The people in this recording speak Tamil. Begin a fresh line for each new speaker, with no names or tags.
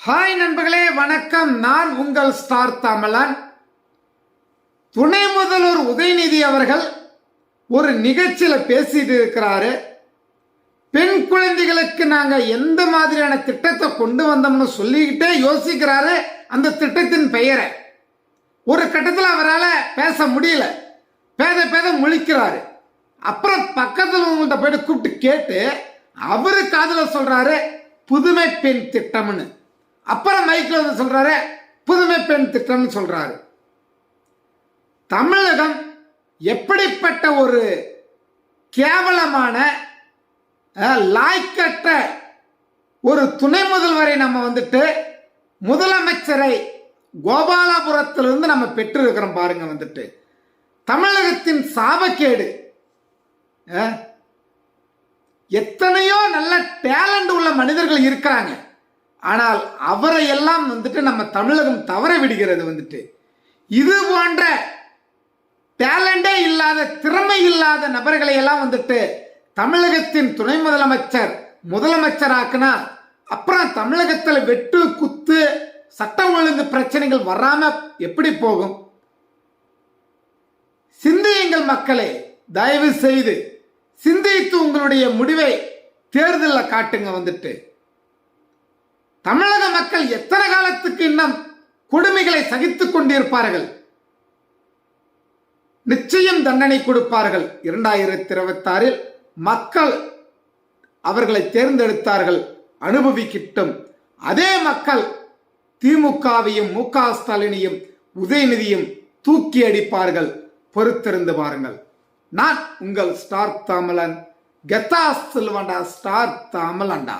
ஹாய் நண்பர்களே, வணக்கம். நான் உங்கள் ஸ்டார் தமிழன். துணை முதல்வர் உதயநிதி அவர்கள் ஒரு நிகழ்ச்சியில பேசிட்டு இருக்கிறாரு. பெண் குழந்தைகளுக்கு நாங்க எந்த மாதிரியான திட்டத்தை கொண்டு வந்தோம்னு சொல்லிக்கிட்டே யோசிக்கிறாரு. அந்த திட்டத்தின் பெயரை ஒரு கட்டத்தில் அவரால் பேச முடியல, பேத முழிக்கிறாரு. அப்புறம் பக்கத்தில் உங்கள்கிட்ட போயிட்டு கூப்பிட்டு கேட்டு அவரு காதுல சொல்றாரு புதுமை பெண் திட்டம்னு. அப்புறம் மைக்ல வந்து சொல்றாரு புதுமை பெண் திட்டம்னு சொல்றாரு. தமிழகம் எப்படிப்பட்ட ஒரு கேவலமான லாய்க்கற்ற ஒரு துணை முதல்வரை நம்ம வந்துட்டு முதலமைச்சரை கோபாலபுரத்திலிருந்து நம்ம பெற்றிருக்கிறோம் பாருங்க. வந்துட்டு தமிழகத்தின் சாபக்கேடு. எத்தனையோ நல்ல டேலண்ட் உள்ள மனிதர்கள் இருக்கிறாங்க. ஆனால் அவரை எல்லாம் வந்துட்டு நம்ம தமிழகம் தவற விடுகிறது. வந்துட்டு இது போன்ற டேலண்டே இல்லாத, திறமை இல்லாத நபர்களை எல்லாம் வந்துட்டு தமிழகத்தின் துணை முதலமைச்சராக்குனா அப்புறம் தமிழகத்தில் வெட்டு குத்து சட்டம் ஒழுங்கு பிரச்சனைகள் வராம எப்படி போகும்? சிந்தியுங்கள் மக்களே, தயவு செய்து சிந்தித்து உங்களுடைய முடிவை தேர்தலில் காட்டுங்க. வந்துட்டு தமிழக மக்கள் எத்தனை காலத்துக்கு இன்னும் கொடுமைகளை சகித்துக் கொண்டிருப்பார்கள்? நிச்சயம் தண்டனை கொடுப்பார்கள். 2026 மக்கள் அவர்களை தேர்ந்தெடுத்தார்கள், அனுபவிக்கிட்டும். அதே மக்கள் திமுகவையும் மு.க. ஸ்டாலினையும் உதயநிதியும் தூக்கி அடிப்பார்கள். பொறுத்திருந்து பாருங்கள். நான் உங்கள் ஸ்டார் தமிழன். கெத்தா செல்வண்டா, ஸ்டார் தமிழன்டா.